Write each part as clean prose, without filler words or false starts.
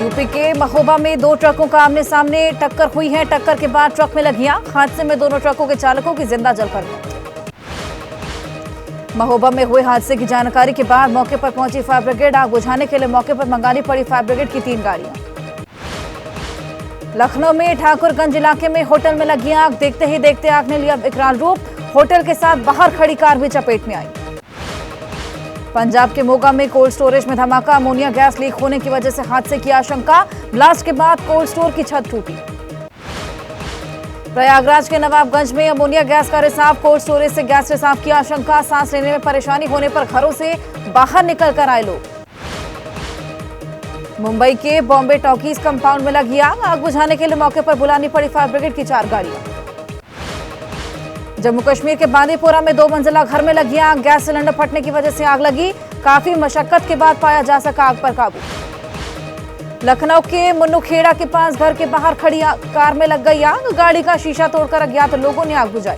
UP के महोबा में दो ट्रकों का आमने सामने टक्कर हुई है। टक्कर के बाद ट्रक में लगी आग। हादसे में दोनों ट्रकों के चालकों की जिंदा जलकर मौत। महोबा में हुए हादसे की जानकारी के बाद मौके पर पहुंची फायर ब्रिगेड। आग बुझाने के लिए मौके पर मंगानी पड़ी फायर ब्रिगेड की 3 गाड़ियां। लखनऊ में ठाकुरगंज इलाके में होटल में लगी आग। देखते ही देखते आग ने लिया विकराल रूप। होटल के साथ बाहर खड़ी कार भी चपेट में आई। पंजाब के मोगा में कोल्ड स्टोरेज में धमाका। अमोनिया गैस लीक होने की वजह से हादसे की आशंका। ब्लास्ट के बाद कोल्ड स्टोर की छत टूटी। प्रयागराज के नवाबगंज में अमोनिया गैस का रिसाव। कोल्ड स्टोरेज से गैस रिसाव की आशंका। सांस लेने में परेशानी होने पर घरों से बाहर निकल कर आए लोग। मुंबई के बॉम्बे टॉकीज कंपाउंड में लगी आग। आग बुझाने के लिए मौके पर बुलानी पड़ी फायर ब्रिगेड की 4 गाड़ियां। जम्मू कश्मीर के बांदीपोरा में 2 मंजिला घर में लगी आग। गैस सिलेंडर फटने की वजह से आग लगी। काफी मशक्कत के बाद पाया जा सका आग पर काबू। लखनऊ के मुन्नूखेड़ा के पास घर के बाहर खड़ी कार में लग गई आग। गाड़ी का शीशा तोड़कर अज्ञात लोगों ने आग बुझाई।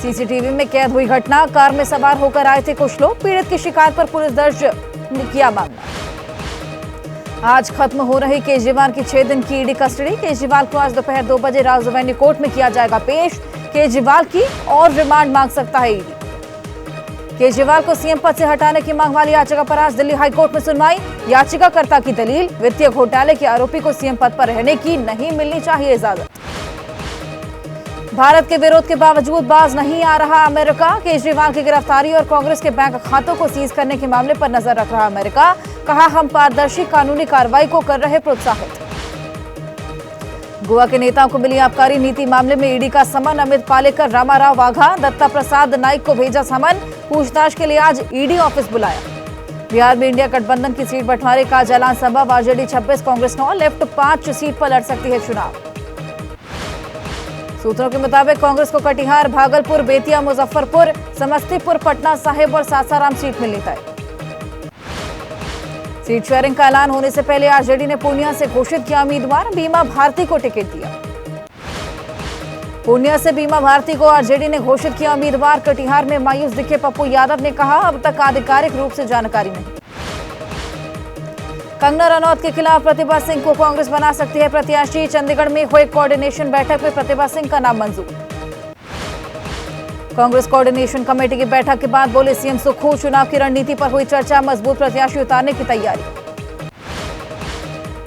सीसीटीवी में कैद हुई घटना। कार में सवार होकर आए थे कुछ लोग। पीड़ित की शिकायत पर पुलिस दर्ज किया मामला। आज खत्म हो रही केजरीवाल की 6 दिन की ईडी कस्टडी। केजरीवाल को आज दोपहर 2 बजे राजधानी कोर्ट में किया जाएगा पेश। केजरीवाल की और रिमांड मांग सकता है ईडी। केजरीवाल को सीएम पद से हटाने की मांग वाली याचिका पर आज दिल्ली हाईकोर्ट में सुनवाई। याचिकाकर्ता की दलील, वित्तीय घोटाले के आरोपी को सीएम पद पर रहने की नहीं मिलनी चाहिए इजाजत। भारत के विरोध के बावजूद बाज नहीं आ रहा अमेरिका। केजरीवाल की गिरफ्तारी और कांग्रेस के बैंक खातों को सीज करने के मामले पर नजर रख रहा अमेरिका। कहा, हम पारदर्शी कानूनी कार्रवाई को कर रहे प्रोत्साहित। गोवा के नेताओं को मिली आबकारी नीति मामले में ईडी का समन। अमित पालेकर, रामाराव वाघा, दत्ता प्रसाद नाइक को भेजा समन। पूछताछ के लिए आज ईडी ऑफिस बुलाया। बिहार में इंडिया गठबंधन की सीट बंटवारे का ऐलान संभव। आरजेडी 26, कांग्रेस 9, लेफ्ट 5 सीट पर लड़ सकती है चुनाव। सूत्रों के मुताबिक कांग्रेस को कटिहार, भागलपुर, बेतिया, मुजफ्फरपुर, समस्तीपुर, पटना साहिब और सासाराम सीट मिलनी तय। सीट शेयरिंग का ऐलान होने से पहले आरजेडी ने पूर्णिया से घोषित किया उम्मीदवार। बीमा भारती को टिकट दिया। पूर्णिया से बीमा भारती को आरजेडी ने घोषित किया उम्मीदवार। कटिहार में मायूस दिखे पप्पू यादव ने कहा, अब तक आधिकारिक रूप से जानकारी नहीं। कंगना रनौत के खिलाफ प्रतिभा सिंह को कांग्रेस बना सकती है प्रत्याशी। चंडीगढ़ में हुए कोऑर्डिनेशन बैठक में प्रतिभा सिंह का नाम मंजूर। कांग्रेस कोऑर्डिनेशन कमेटी की बैठक के बाद बोले सीएम सुखू, चुनाव की रणनीति पर हुई चर्चा। मजबूत प्रत्याशी उतारने की तैयारी।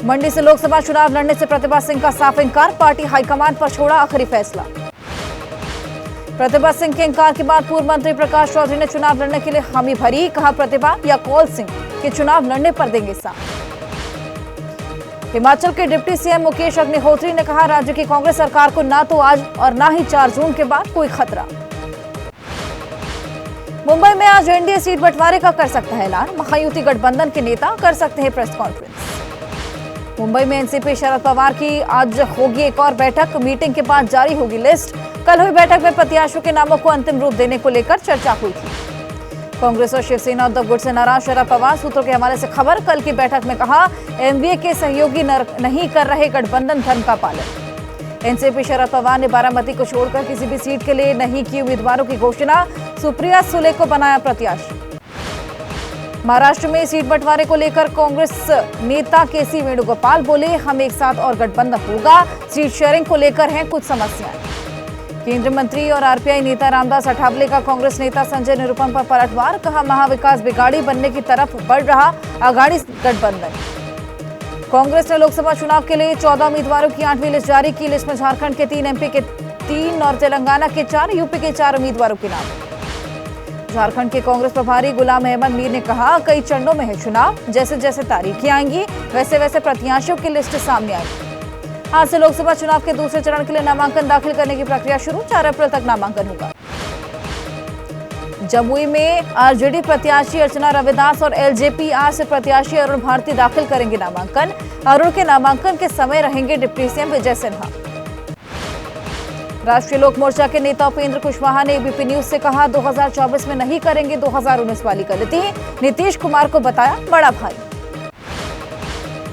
मंडी से लोकसभा चुनाव लड़ने से प्रतिभा सिंह का साफ इंकार। पार्टी हाईकमान पर छोड़ा आखिरी फैसला। प्रतिभा सिंह के इंकार के बाद पूर्व मंत्री प्रकाश चौधरी ने चुनाव लड़ने के लिए हामी भरी। कहा, प्रतिभा या कौल सिंह के चुनाव लड़ने पर देंगे साथ। हिमाचल के डिप्टी सीएम मुकेश अग्निहोत्री ने कहा, राज्य की कांग्रेस सरकार को ना तो आज और ना ही 4 जून के बाद कोई खतरा। मुंबई में आज एनडीए सीट बंटवारे का कर सकता है ऐलान। महायुति गठबंधन के नेता कर सकते हैं प्रेस कॉन्फ्रेंस। मुंबई में एनसीपी शरद पवार की आज होगी एक और बैठक। मीटिंग के बाद जारी होगी लिस्ट। कल हुई बैठक में प्रत्याशियों के नामों को अंतिम रूप देने को लेकर चर्चा हुई थी। कांग्रेस और शिवसेना उद्धव गुट से नाराज शरद पवार। सूत्रों के हवाले से खबर। कल की बैठक में कहा, एमवीए के सहयोगी नहीं कर रहे गठबंधन धर्म का पालन। एनसीपी शरद पवार ने बारामती को छोड़कर किसी भी सीट के लिए नहीं की उम्मीदवारों की घोषणा। सुप्रिया सुले को बनाया प्रत्याशी। महाराष्ट्र में सीट बंटवारे को लेकर कांग्रेस नेता केसी वेणुगोपाल बोले, हम एक साथ और गठबंधन होगा। सीट शेयरिंग को लेकर हैं कुछ समस्याएं। केंद्रीय मंत्री और आरपीआई नेता रामदास अठावले का कांग्रेस नेता संजय निरुपम पर पलटवार। कहा, महाविकास बिगाड़ी बनने की तरफ बढ़ रहा अघाड़ी गठबंधन। कांग्रेस ने लोकसभा चुनाव के लिए 14 उम्मीदवारों की 8वीं लिस्ट जारी की। लिस्ट में झारखंड के 3, एमपी के 3 और तेलंगाना के 4, यूपी के 4 उम्मीदवारों के नाम। झारखंड के कांग्रेस प्रभारी गुलाम अहमद मीर ने कहा, कई चरणों में है चुनाव। जैसे जैसे तारीखें आएंगी वैसे वैसे प्रत्याशियों की लिस्ट सामने आएगी। आज से लोकसभा चुनाव के दूसरे चरण के लिए नामांकन दाखिल करने की प्रक्रिया शुरू। 4 अप्रैल तक नामांकन होगा। जमुई में आरजेडी प्रत्याशी अर्चना रविदास और एलजेपी आज से प्रत्याशी अरुण भारती दाखिल करेंगे नामांकन। अरुण के नामांकन के समय रहेंगे डिप्टी सीएम विजय सिन्हा। राष्ट्रीय लोक मोर्चा के नेता उपेंद्र कुशवाहा ने एबीपी न्यूज से कहा, 2024 में नहीं करेंगे 2019 वाली गलती। नीतीश कुमार को बताया बड़ा भाई।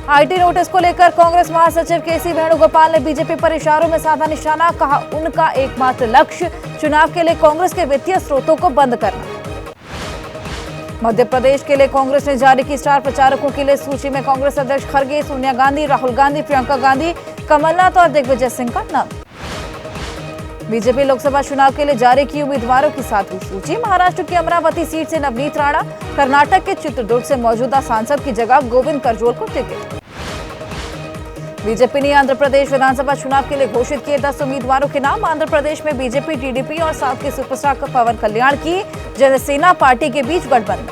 आईटी नोटिस को लेकर कांग्रेस महासचिव केसी वेणुगोपाल ने बीजेपी पर इशारों में साधा निशाना। कहा, उनका एकमात्र लक्ष्य चुनाव के लिए कांग्रेस के वित्तीय स्रोतों को बंद करना। मध्य प्रदेश के लिए कांग्रेस ने जारी की स्टार प्रचारकों की लिस्ट। सूची में कांग्रेस अध्यक्ष खड़गे, सोनिया गांधी, राहुल गांधी, प्रियंका गांधी, कमलनाथ और दिग्विजय सिंह का नाम। बीजेपी लोकसभा चुनाव के लिए जारी की उम्मीदवारों की 7वीं सूची। महाराष्ट्र की अमरावती सीट से नवनीत राणा, कर्नाटक के चित्रदुर्ग से मौजूदा सांसद की जगह गोविंद करजोल को टिकट। बीजेपी ने आंध्र प्रदेश विधानसभा चुनाव के लिए घोषित किए 10 उम्मीदवारों के नाम। आंध्र प्रदेश में बीजेपी, टीडीपी और साउथ के सुपरस्टार पवन कल्याण की जनसेना पार्टी के बीच गठबंधन।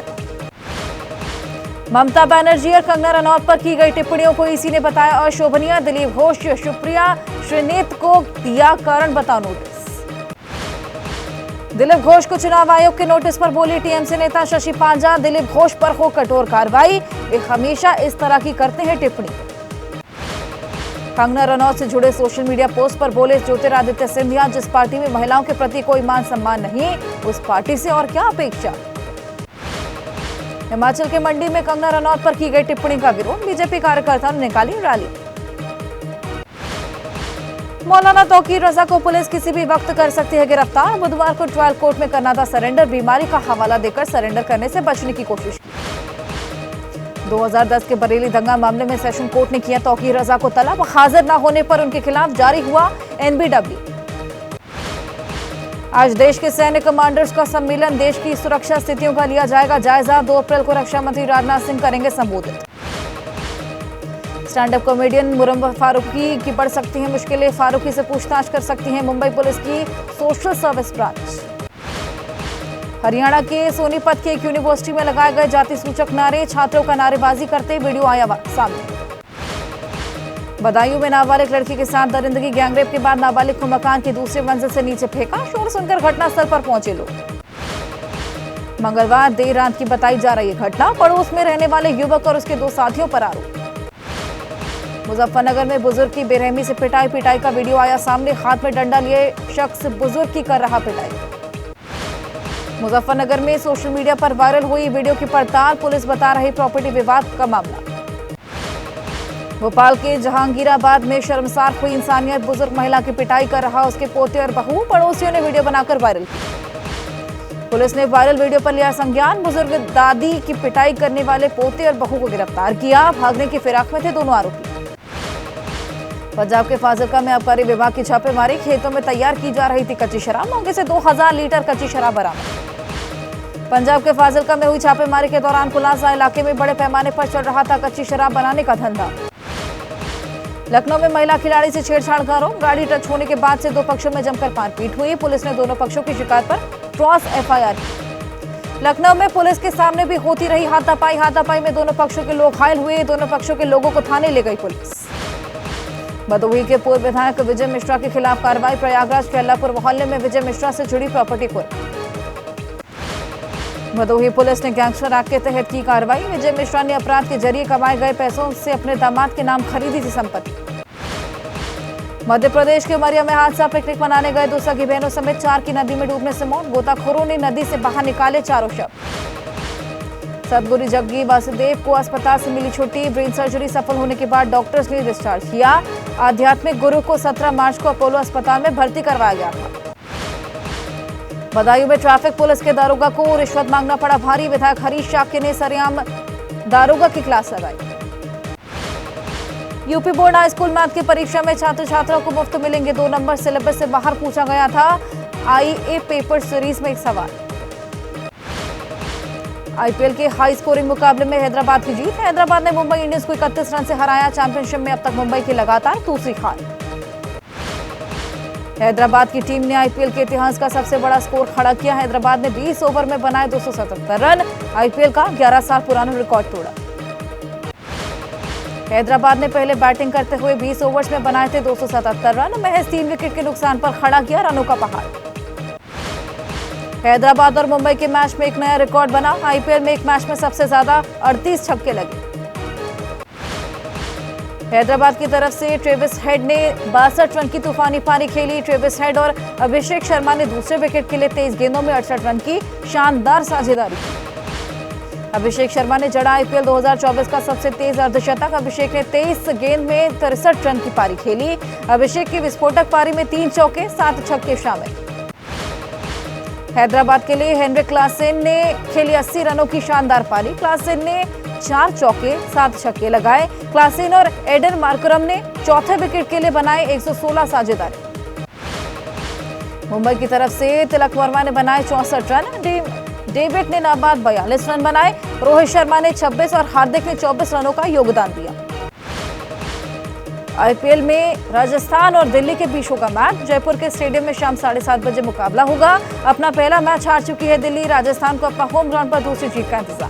ममता बनर्जी और कंगना रनौत पर की गई टिप्पणियों को ईसी ने बताया अशोभनीय। दिलीप घोष, सुप्रिया श्रीनेत को दिया कारण बताओ नोटिस। दिलीप घोष को चुनाव आयोग के नोटिस पर बोली टीएमसी नेता शशि पांजा, दिलीप घोष पर हो कठोर कार्रवाई, वे हमेशा इस तरह की करते हैं टिप्पणी। कंगना रनौत से जुड़े सोशल मीडिया पोस्ट पर बोले ज्योतिरादित्य सिंधिया, जिस पार्टी में महिलाओं के प्रति कोई मान सम्मान नहीं, उस पार्टी से और क्या अपेक्षा। हिमाचल के मंडी में कंगना रनौत पर की गई टिप्पणी का विरोध, बीजेपी कार्यकर्ताओं ने निकाली रैली। मौलाना तौकीर रजा को पुलिस किसी भी वक्त कर सकती है गिरफ्तार। बुधवार को ट्रायल कोर्ट में करना था सरेंडर, बीमारी का हवाला देकर सरेंडर करने से बचने की कोशिश की। 2010 के बरेली दंगा मामले में सेशन कोर्ट ने किया तौकीर रजा को तलब। हाजिर न होने पर उनके खिलाफ जारी हुआ एनबीडब्ल्यू। आज देश के सैन्य कमांडर्स का सम्मेलन, देश की सुरक्षा स्थितियों का लिया जाएगा जायजा। 2 अप्रैल को रक्षा मंत्री राजनाथ सिंह करेंगे संबोधित। स्टैंड अप कॉमेडियन मुरम्बा फारूकी की बढ़ सकती हैं मुश्किलें, फारूकी से पूछताछ कर सकती है मुंबई पुलिस की सोशल सर्विस ब्रांच। हरियाणा के सोनीपत की एक यूनिवर्सिटी में लगाए गए जाति सूचक नारे, छात्रों का नारेबाजी करते वीडियो आया सामने। बदायूं में नाबालिग लड़की के साथ दरिंदगी, गैंगरेप के बाद नाबालिग को मकान की दूसरी मंजिल से नीचे फेंका, शोर सुनकर घटनास्थल पर पहुंचे लोग। मंगलवार देर रात की बताई जा रही घटना, पड़ोस में रहने वाले युवक और उसके 2 साथियों पर आरोप। मुजफ्फरनगर में बुजुर्ग की बेरहमी से पिटाई का वीडियो आया सामने, हाथ में डंडा लिए शख्स बुजुर्ग की कर रहा पिटाई। मुजफ्फरनगर में सोशल मीडिया पर वायरल हुई वीडियो की पड़ताल, पुलिस बता रही प्रॉपर्टी विवाद का मामला। भोपाल के जहांगीराबाद में शर्मसार हुई इंसानियत, बुजुर्ग महिला की पिटाई कर रहा उसके पोते और बहू, पड़ोसियों ने वीडियो बनाकर वायरल की। पुलिस ने वायरल वीडियो पर लिया संज्ञान, बुजुर्ग दादी की पिटाई करने वाले पोते और बहू को गिरफ्तार किया। भागने की फिराक में थे दोनों आरोपी। पंजाब के फाजिलका में आबकारी विभाग की छापेमारी, खेतों में तैयार की जा रही थी कच्ची शराब, मौके से 2000 लीटर कच्ची शराब बरामद। पंजाब के फाजिलका में हुई छापेमारी के दौरान खुलासा, इलाके में बड़े पैमाने पर चल रहा था कच्ची शराब बनाने का धंधा। लखनऊ में महिला खिलाड़ी से छेड़छाड़ का आरोप, गाड़ी टच होने के बाद से 2 पक्षों में जमकर मारपीट हुई। पुलिस ने दोनों पक्षों की शिकायत पर क्रॉस एफआईआर की। लखनऊ में पुलिस के सामने भी होती रही हाथापाई में दोनों पक्षों के लोग घायल हुए, दोनों पक्षों के लोगों को थाने ले गई पुलिस। भदोही के पूर्व विधायक विजय मिश्रा के खिलाफ कार्रवाई, प्रयागराज के अल्लापुर मोहल्ले में विजय मिश्रा से जुड़ी प्रॉपर्टी को। भदोही पुलिस ने गैंगस्टर एक्ट के तहत की कार्रवाई, विजय मिश्रा ने अपराध के जरिए कमाए गए पैसों से अपने दामाद के नाम खरीदी थी संपत्ति। मध्य प्रदेश के उमरिया में हादसा, पिकनिक मनाने गए 2 सगी बहनों समेत 4 की नदी में डूबने से मौत, गोताखोरों ने नदी से बाहर निकाले चारों शव। सदगुरु जग्गी वासुदेव को अस्पताल से मिली छुट्टी, ब्रेन सर्जरी सफल होने के बाद डॉक्टर्स ने डिस्चार्ज किया। आध्यात्मिक गुरु को 17 मार्च को अपोलो अस्पताल में भर्ती करवाया गया था। बदायूं में ट्रैफिक पुलिस के दारोगा को रिश्वत मांगना पड़ा भारी, विधायक हरीश शाक्य ने सरेआम दारोगा की क्लास लगाई। यूपी बोर्ड हाईस्कूल मैथ की परीक्षा में छात्र छात्राओं को मुफ्त मिलेंगे 2 नंबर, सिलेबस से बाहर पूछा गया था आईए पेपर सीरीज में एक सवाल। आईपीएल के हाई स्कोरिंग मुकाबले में हैदराबाद की जीत, हैदराबाद ने मुंबई इंडियंस को 31 रन से हराया, चैंपियनशिप में अब तक मुंबई की लगातार दूसरी हार। हैदराबाद की टीम ने आईपीएल के इतिहास का सबसे बड़ा स्कोर खड़ा किया, हैदराबाद ने 20 ओवर में बनाए 277 रन, आईपीएल का 11 साल पुराना रिकॉर्ड तोड़ा। हैदराबाद ने पहले बैटिंग करते हुए 20 ओवर्स में बनाए थे 277 रन, महज 3 विकेट के नुकसान पर खड़ा किया रनों का पहाड़। हैदराबाद और मुंबई के मैच में एक नया रिकॉर्ड बना, आईपीएल में एक मैच में सबसे ज्यादा 38 छक्के लगे। हैदराबाद की तरफ से ट्रेविस हेड ने 62 रन की तूफानी पारी खेली। ट्रेविस हेड और अभिषेक शर्मा ने दूसरे विकेट के लिए 23 गेंदों में 68 रन की शानदार साझेदारी की। अभिषेक शर्मा ने जड़ा आईपीएल 2024 का सबसे तेज अर्धशतक, अभिषेक ने 23 गेंद में 63 रन की पारी खेली। अभिषेक की विस्फोटक पारी में 3 चौके 7 छक्के शामिल। हैदराबाद के लिए हेनरी क्लासेन ने खेली 80 रनों की शानदार पारी। क्लासेन ने 4 चौके 7 छक्के लगाए। क्लासेन और एडन मार्करम ने चौथे विकेट के लिए बनाए 116 साझेदारी। मुंबई की तरफ से तिलक वर्मा ने बनाए 64 रन। डेविड ने नाबाद 42 रन बनाए। रोहित शर्मा ने 26 और हार्दिक ने 24 रनों का योगदान दिया। आईपीएल में राजस्थान और दिल्ली के बीच होगा मैच। जयपुर के स्टेडियम में शाम 7:30 बजे मुकाबला होगा। अपना पहला मैच हार चुकी है दिल्ली। राजस्थान को अपना होम ग्राउंड पर दूसरी जीत का इंतजार।